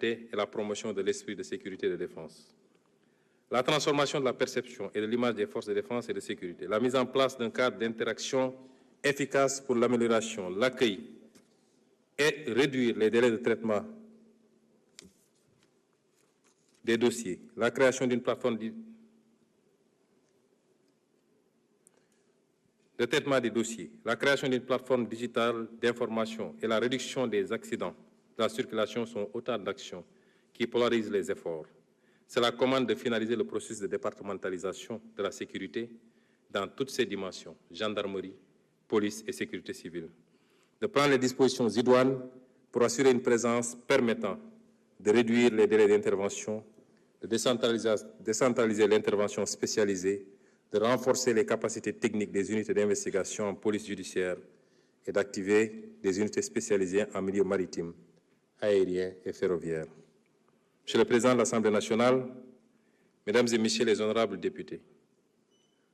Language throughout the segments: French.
et la promotion de l'esprit de sécurité et de défense. La transformation de la perception et de l'image des forces de défense et de sécurité. La mise en place d'un cadre d'interaction efficace pour l'amélioration, l'accueil et réduire les délais de traitement des dossiers. La création d'une plateforme de traitement des dossiers. La création d'une plateforme digitale d'information et la réduction des accidents de la circulation sont autant d'actions qui polarisent les efforts. C'est la commande de finaliser le processus de départementalisation de la sécurité dans toutes ses dimensions, gendarmerie, police et sécurité civile. De prendre les dispositions idoines pour assurer une présence permettant de réduire les délais d'intervention, de décentraliser l'intervention spécialisée, de renforcer les capacités techniques des unités d'investigation en police judiciaire et d'activer des unités spécialisées en milieu maritime, aérien et ferroviaire. Monsieur le Président de l'Assemblée nationale, Mesdames et Messieurs les honorables députés,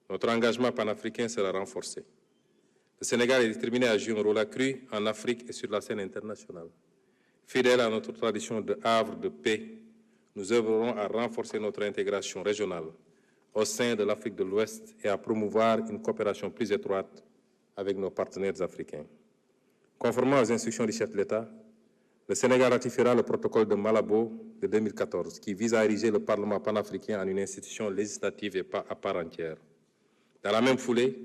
notre engagement panafricain sera renforcé. Le Sénégal est déterminé à jouer un rôle accru en Afrique et sur la scène internationale. Fidèle à notre tradition de havre de paix, nous œuvrerons à renforcer notre intégration régionale au sein de l'Afrique de l'Ouest et à promouvoir une coopération plus étroite avec nos partenaires africains. Conformément aux instructions du chef de l'État, le Sénégal ratifiera le protocole de Malabo de 2014 qui vise à ériger le Parlement panafricain en une institution législative et à part entière. Dans la même foulée,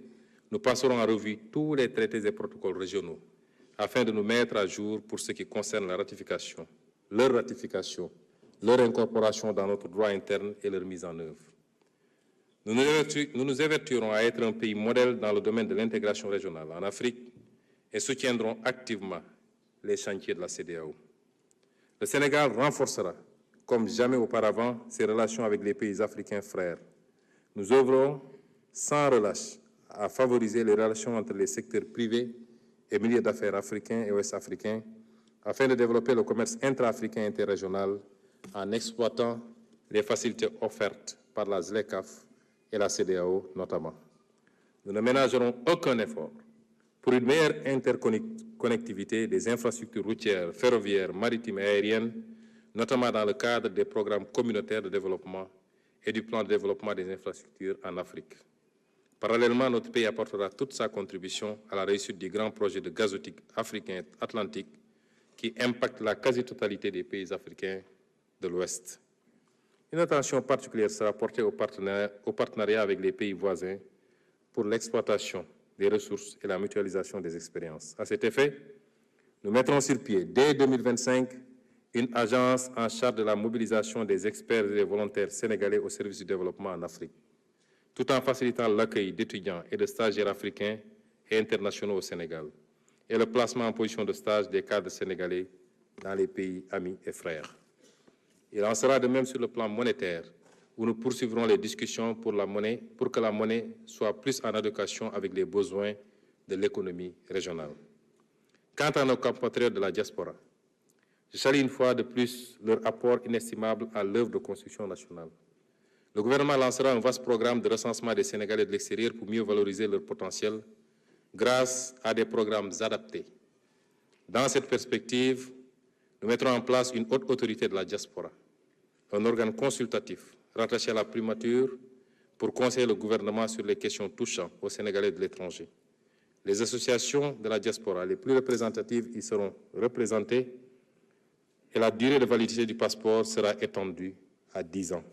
nous passerons en revue tous les traités et protocoles régionaux afin de nous mettre à jour pour ce qui concerne la ratification, leur incorporation dans notre droit interne et leur mise en œuvre. Nous nous évertuerons à être un pays modèle dans le domaine de l'intégration régionale en Afrique et soutiendrons activement les chantiers de la CEDEAO. Le Sénégal renforcera, comme jamais auparavant, ses relations avec les pays africains frères. Nous œuvrons sans relâche à favoriser les relations entre les secteurs privés et milieux d'affaires africains et ouest-africains afin de développer le commerce intra-africain et interrégional en exploitant les facilités offertes par la ZLECAf et la CEDEAO notamment. Nous ne ménagerons aucun effort pour une meilleure interconnectivité des infrastructures routières, ferroviaires, maritimes et aériennes, notamment dans le cadre des programmes communautaires de développement et du plan de développement des infrastructures en Afrique. Parallèlement, notre pays apportera toute sa contribution à la réussite du grand projet de gazoduc africain atlantique qui impacte la quasi-totalité des pays africains de l'Ouest. Une attention particulière sera portée au partenariat avec les pays voisins pour l'exploitation des ressources et la mutualisation des expériences. À cet effet, nous mettrons sur pied, dès 2025, une agence en charge de la mobilisation des experts et des volontaires sénégalais au service du développement en Afrique, tout en facilitant l'accueil d'étudiants et de stagiaires africains et internationaux au Sénégal, et le placement en position de stage des cadres sénégalais dans les pays amis et frères. Il en sera de même sur le plan monétaire, où nous poursuivrons les discussions pour que la monnaie soit plus en adéquation avec les besoins de l'économie régionale. Quant à nos compatriotes de la diaspora, je salue une fois de plus leur apport inestimable à l'œuvre de construction nationale. Le gouvernement lancera un vaste programme de recensement des Sénégalais de l'extérieur pour mieux valoriser leur potentiel grâce à des programmes adaptés. Dans cette perspective, nous mettrons en place une haute autorité de la diaspora, un organe consultatif rattaché à la primature pour conseiller le gouvernement sur les questions touchant aux Sénégalais de l'étranger. Les associations de la diaspora les plus représentatives y seront représentées et la durée de validité du passeport sera étendue à 10 ans.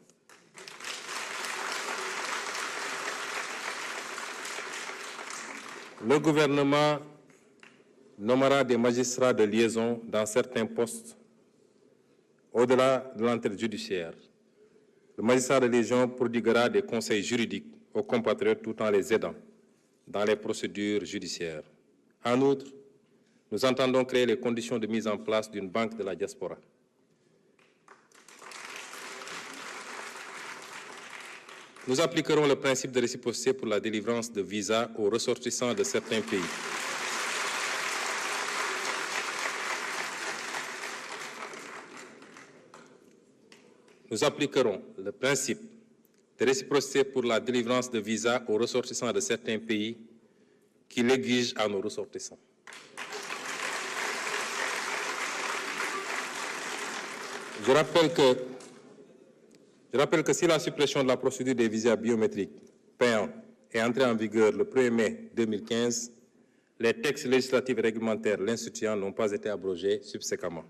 Le gouvernement nommera des magistrats de liaison dans certains postes au-delà de l'entrée judiciaire. Le magistrat de liaison prodiguera des conseils juridiques aux compatriotes tout en les aidant dans les procédures judiciaires. En outre, nous entendons créer les conditions de mise en place d'une banque de la diaspora. Nous appliquerons le principe de réciprocité pour la délivrance de visas aux ressortissants de certains pays. Nous appliquerons le principe de réciprocité pour la délivrance de visas aux ressortissants de certains pays qui l'exigent à nos ressortissants. Je rappelle que si la suppression de la procédure des visas biométriques payants est entrée en vigueur le 1er mai 2015, les textes législatifs et réglementaires l'instituant n'ont pas été abrogés subséquemment.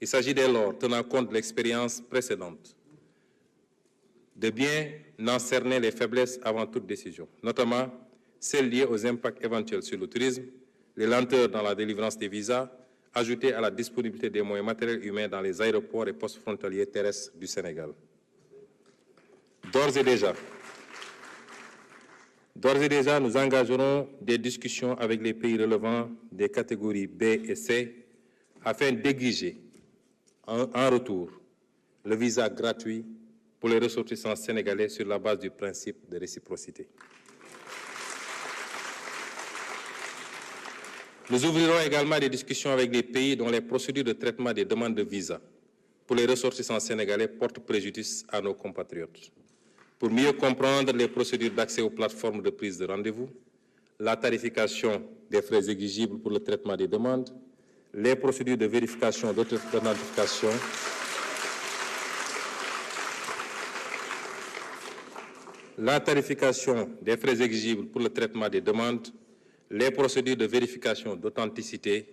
Il s'agit dès lors, tenant compte de l'expérience précédente, de bien en cerner les faiblesses avant toute décision, notamment celles liées aux impacts éventuels sur le tourisme, les lenteurs dans la délivrance des visas, ajoutées à la disponibilité des moyens matériels et humains dans les aéroports et postes frontaliers terrestres du Sénégal. D'ores et déjà, nous engagerons des discussions avec les pays relevant des catégories B et C afin d'exiger en retour le visa gratuit pour les ressortissants sénégalais sur la base du principe de réciprocité. Nous ouvrirons également des discussions avec les pays dont les procédures de traitement des demandes de visa pour les ressortissants sénégalais portent préjudice à nos compatriotes. Pour mieux comprendre les procédures d'accès aux plateformes de prise de rendez-vous, la tarification des frais exigibles pour le traitement des demandes, les procédures de vérification d'authentification, la tarification des frais exigibles pour le traitement des demandes, les procédures de vérification d'authenticité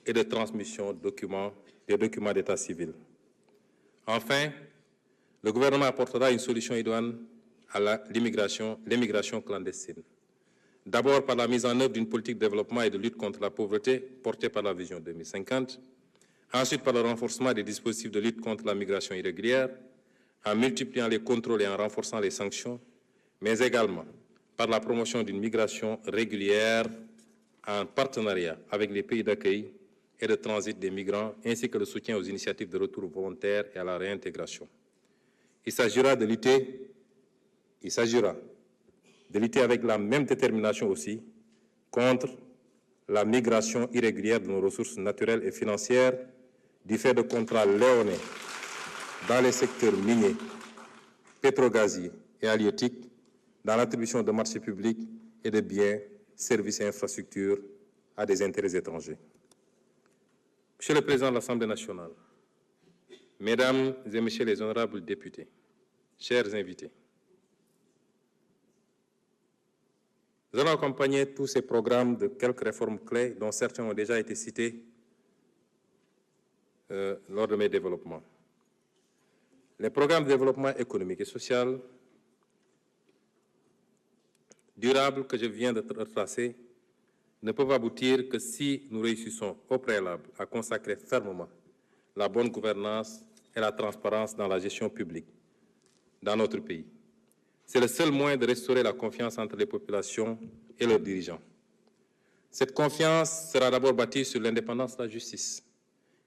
et de transmission des documents d'état civil. Enfin, le gouvernement apportera une solution idoine à l'immigration clandestine. D'abord par la mise en œuvre d'une politique de développement et de lutte contre la pauvreté portée par la vision 2050, ensuite par le renforcement des dispositifs de lutte contre la migration irrégulière, en multipliant les contrôles et en renforçant les sanctions, mais également par la promotion d'une migration régulière en partenariat avec les pays d'accueil et de transit des migrants, ainsi que le soutien aux initiatives de retour volontaire et à la réintégration. Il s'agira de lutter avec la même détermination aussi contre la migration irrégulière de nos ressources naturelles et financières du fait de contrats léonins dans les secteurs miniers, pétrogaziers et halieutiques, dans l'attribution de marchés publics et de biens, services et infrastructures à des intérêts étrangers. Monsieur le Président de l'Assemblée nationale, Mesdames et Messieurs les honorables députés, chers invités, nous allons accompagner tous ces programmes de quelques réformes clés dont certains ont déjà été cités lors de mes développements. Les programmes de développement économique et social durable que je viens de retracer ne peuvent aboutir que si nous réussissons au préalable à consacrer fermement la bonne gouvernance et la transparence dans la gestion publique dans notre pays. C'est le seul moyen de restaurer la confiance entre les populations et leurs dirigeants. Cette confiance sera d'abord bâtie sur l'indépendance de la justice,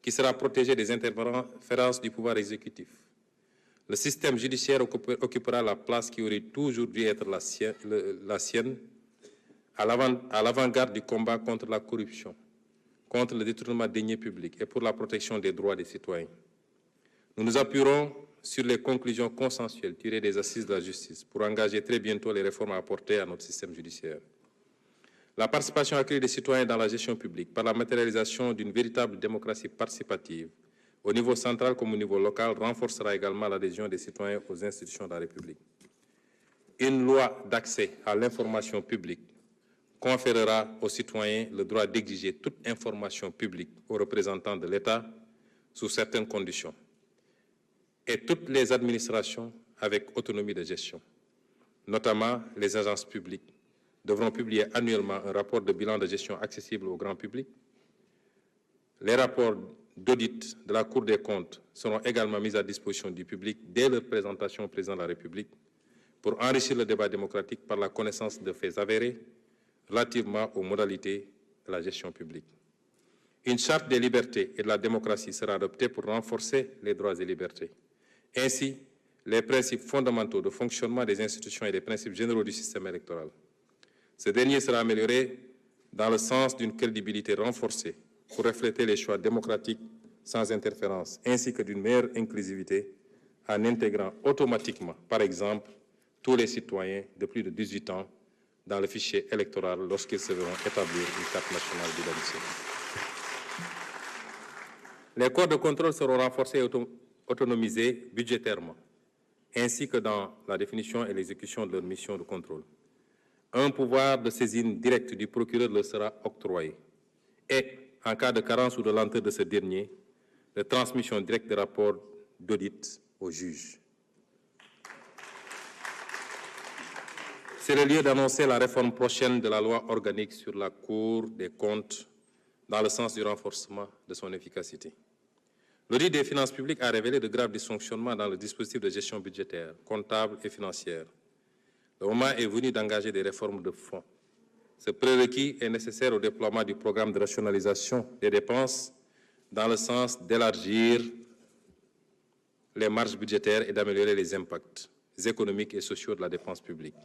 qui sera protégée des interférences du pouvoir exécutif. Le système judiciaire occupera la place qui aurait toujours dû être la sienne, à l'avant-garde du combat contre la corruption, contre le détournement de deniers publics et pour la protection des droits des citoyens. Nous nous appuierons sur les conclusions consensuelles tirées des assises de la justice pour engager très bientôt les réformes à apporter à notre système judiciaire. La participation accrue des citoyens dans la gestion publique par la matérialisation d'une véritable démocratie participative au niveau central comme au niveau local renforcera également l'adhésion des citoyens aux institutions de la République. Une loi d'accès à l'information publique conférera aux citoyens le droit d'exiger toute information publique aux représentants de l'État sous certaines conditions, et toutes les administrations avec autonomie de gestion, notamment les agences publiques, devront publier annuellement un rapport de bilan de gestion accessible au grand public. Les rapports d'audit de la Cour des comptes seront également mis à disposition du public dès leur présentation au Président de la République pour enrichir le débat démocratique par la connaissance de faits avérés relativement aux modalités de la gestion publique. Une charte des libertés et de la démocratie sera adoptée pour renforcer les droits et libertés. Ainsi, les principes fondamentaux de fonctionnement des institutions et les principes généraux du système électoral. Ce dernier sera amélioré dans le sens d'une crédibilité renforcée pour refléter les choix démocratiques sans interférence, ainsi que d'une meilleure inclusivité en intégrant automatiquement, par exemple, tous les citoyens de plus de 18 ans dans le fichier électoral lorsqu'ils se verront établir une carte nationale d'identité. Les corps de contrôle seront renforcés autonomisés budgétairement, ainsi que dans la définition et l'exécution de leur mission de contrôle. Un pouvoir de saisine directe du procureur leur sera octroyé et, en cas de carence ou de lenteur de ce dernier, de transmission directe des rapports d'audit au juge. C'est le lieu d'annoncer la réforme prochaine de la loi organique sur la Cour des comptes dans le sens du renforcement de son efficacité. L'audit des finances publiques a révélé de graves dysfonctionnements dans le dispositif de gestion budgétaire, comptable et financière. Le moment est venu d'engager des réformes de fond. Ce prérequis est nécessaire au déploiement du programme de rationalisation des dépenses dans le sens d'élargir les marges budgétaires et d'améliorer les impacts économiques et sociaux de la dépense publique.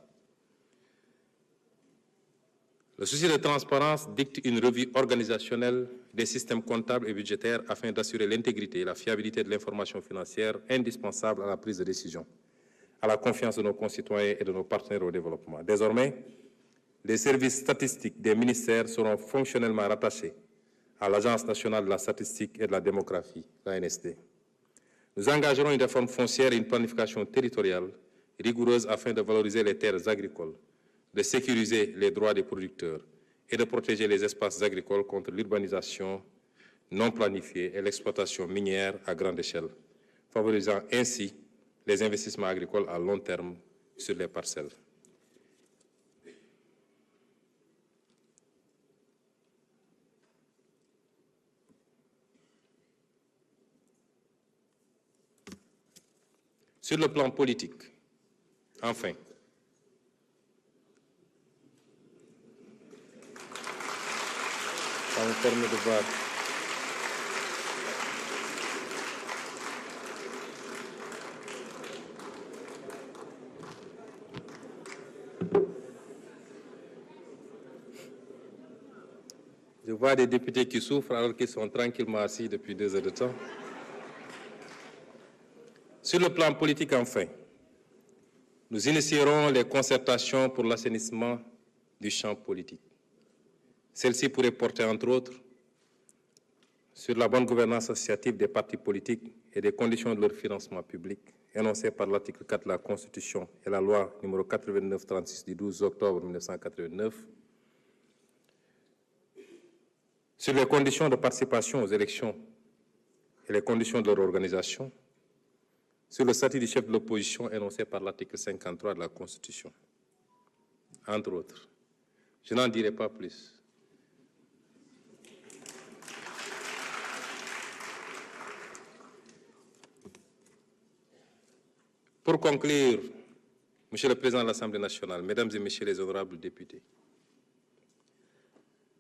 Le souci de transparence dicte une revue organisationnelle des systèmes comptables et budgétaires afin d'assurer l'intégrité et la fiabilité de l'information financière indispensable à la prise de décision, à la confiance de nos concitoyens et de nos partenaires au développement. Désormais, les services statistiques des ministères seront fonctionnellement rattachés à l'Agence nationale de la statistique et de la démographie, l'ANSD. Nous engagerons une réforme foncière et une planification territoriale rigoureuse afin de valoriser les terres agricoles, de sécuriser les droits des producteurs et de protéger les espaces agricoles contre l'urbanisation non planifiée et l'exploitation minière à grande échelle, favorisant ainsi les investissements agricoles à long terme sur les parcelles. Sur le plan politique, enfin, ça me permet de voir. Je vois des députés qui souffrent alors qu'ils sont tranquillement assis depuis 2 heures de temps. Sur le plan politique, enfin, nous initierons les concertations pour l'assainissement du champ politique. Celle-ci pourrait porter, entre autres, sur la bonne gouvernance associative des partis politiques et des conditions de leur financement public, énoncées par l'article 4 de la Constitution et la loi numéro 89-36 du 12 octobre 1989, sur les conditions de participation aux élections et les conditions de leur organisation, sur le statut du chef de l'opposition énoncé par l'article 53 de la Constitution, entre autres. Je n'en dirai pas plus. Pour conclure, Monsieur le Président de l'Assemblée nationale, Mesdames et Messieurs les honorables députés,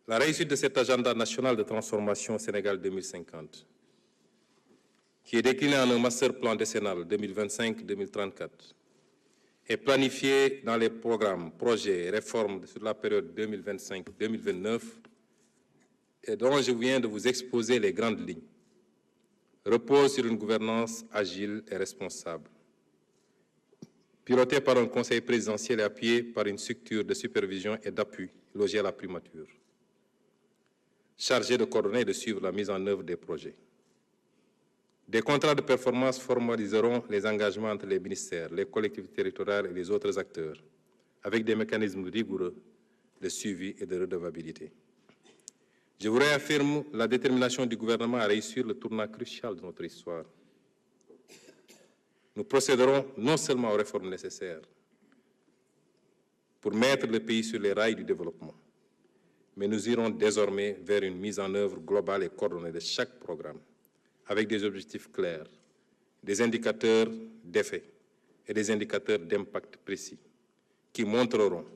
la réussite de cet agenda national de transformation Sénégal 2050, qui est décliné en un master plan décennal 2025-2034, est planifié dans les programmes, projets et réformes sur la période 2025-2029 et dont je viens de vous exposer les grandes lignes, repose sur une gouvernance agile et responsable, pilotée par un conseil présidentiel et appuyé par une structure de supervision et d'appui logée à la primature, chargée de coordonner et de suivre la mise en œuvre des projets. Des contrats de performance formaliseront les engagements entre les ministères, les collectivités territoriales et les autres acteurs, avec des mécanismes rigoureux de suivi et de redevabilité. Je vous réaffirme la détermination du gouvernement à réussir le tournant crucial de notre histoire. Nous procéderons non seulement aux réformes nécessaires pour mettre le pays sur les rails du développement, mais nous irons désormais vers une mise en œuvre globale et coordonnée de chaque programme, avec des objectifs clairs, des indicateurs d'effet et des indicateurs d'impact précis, qui montreront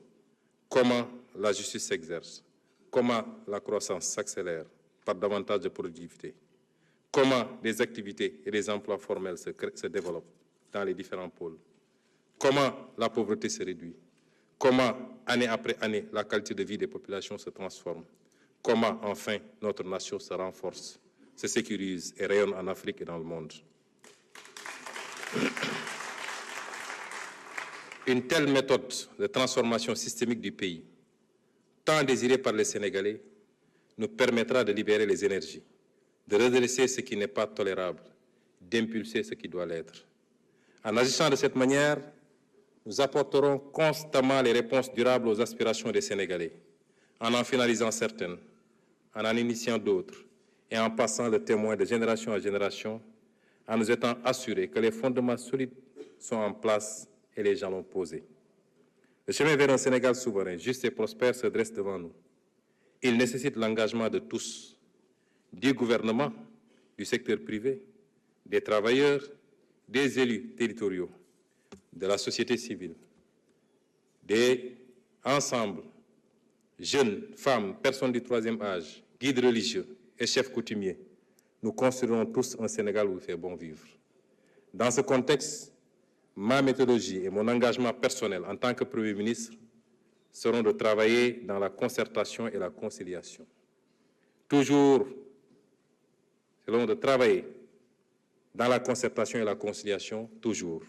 comment la justice s'exerce, comment la croissance s'accélère par davantage de productivité, comment des activités et des emplois formels se développent dans les différents pôles, comment la pauvreté se réduit, comment, année après année, la qualité de vie des populations se transforme, comment, enfin, notre nation se renforce, se sécurise et rayonne en Afrique et dans le monde. Une telle méthode de transformation systémique du pays, tant désirée par les Sénégalais, nous permettra de libérer les énergies, de redresser ce qui n'est pas tolérable d'impulser ce qui doit l'être. En agissant de cette manière, nous apporterons constamment les réponses durables aux aspirations des Sénégalais, en finalisant certaines, en initiant d'autres, et en passant le témoin de génération en génération, en nous étant assurés que les fondements solides sont en place et les jalons posés. Le chemin vers un Sénégal souverain, juste et prospère se dresse devant nous. Il nécessite l'engagement de tous, du gouvernement, du secteur privé, des travailleurs, des élus territoriaux, de la société civile, des ensembles, jeunes, femmes, personnes du troisième âge, guides religieux et chefs coutumiers. Nous construirons tous un Sénégal où il fait bon vivre. Dans ce contexte, ma méthodologie et mon engagement personnel en tant que Premier ministre seront de travailler dans la concertation et la conciliation. Toujours, selon de travailler dans la concertation et la conciliation, toujours.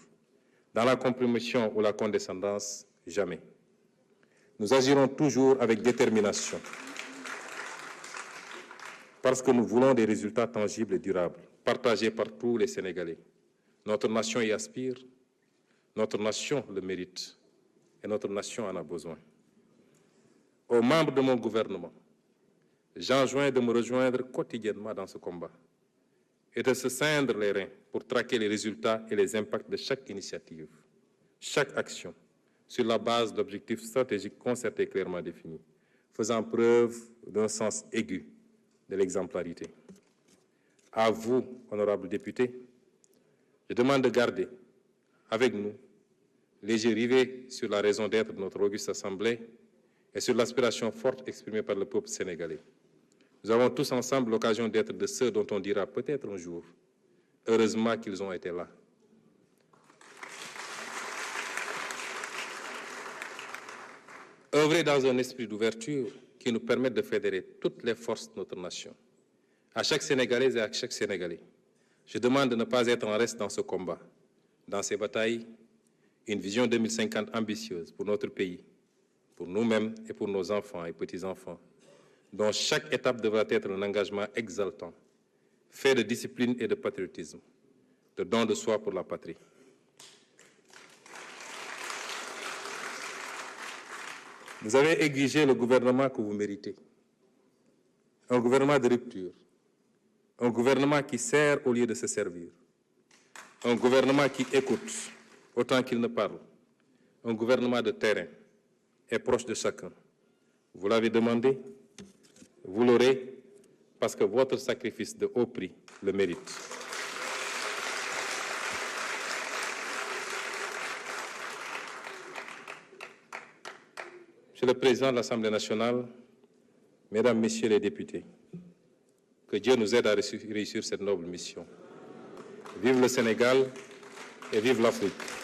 Dans la compromission ou la condescendance, jamais. Nous agirons toujours avec détermination parce que nous voulons des résultats tangibles et durables, partagés par tous les Sénégalais. Notre nation y aspire, notre nation le mérite et notre nation en a besoin. Aux membres de mon gouvernement, j'enjoins de me rejoindre quotidiennement dans ce combat et de se ceindre les reins pour traquer les résultats et les impacts de chaque initiative, chaque action, sur la base d'objectifs stratégiques concertés et clairement définis, faisant preuve d'un sens aigu de l'exemplarité. À vous, honorables députés, je demande de garder avec nous les yeux rivés sur la raison d'être de notre auguste Assemblée et sur l'aspiration forte exprimée par le peuple sénégalais. Nous avons tous ensemble l'occasion d'être de ceux dont on dira peut-être un jour, heureusement qu'ils ont été là. Œuvrer dans un esprit d'ouverture qui nous permette de fédérer toutes les forces de notre nation. À chaque Sénégalaise et à chaque Sénégalais, je demande de ne pas être en reste dans ce combat, dans ces batailles, une vision 2050 ambitieuse pour notre pays, pour nous-mêmes et pour nos enfants et petits-enfants, dont chaque étape devra être un engagement exaltant, fait de discipline et de patriotisme, de don de soi pour la patrie. Vous avez exigé le gouvernement que vous méritez. Un gouvernement de rupture. Un gouvernement qui sert au lieu de se servir. Un gouvernement qui écoute autant qu'il ne parle. Un gouvernement de terrain et proche de chacun. Vous l'avez demandé, vous l'aurez, parce que votre sacrifice de haut prix le mérite. Monsieur le Président de l'Assemblée nationale, Mesdames, Messieurs les députés, que Dieu nous aide à réussir cette noble mission. Vive le Sénégal et vive l'Afrique.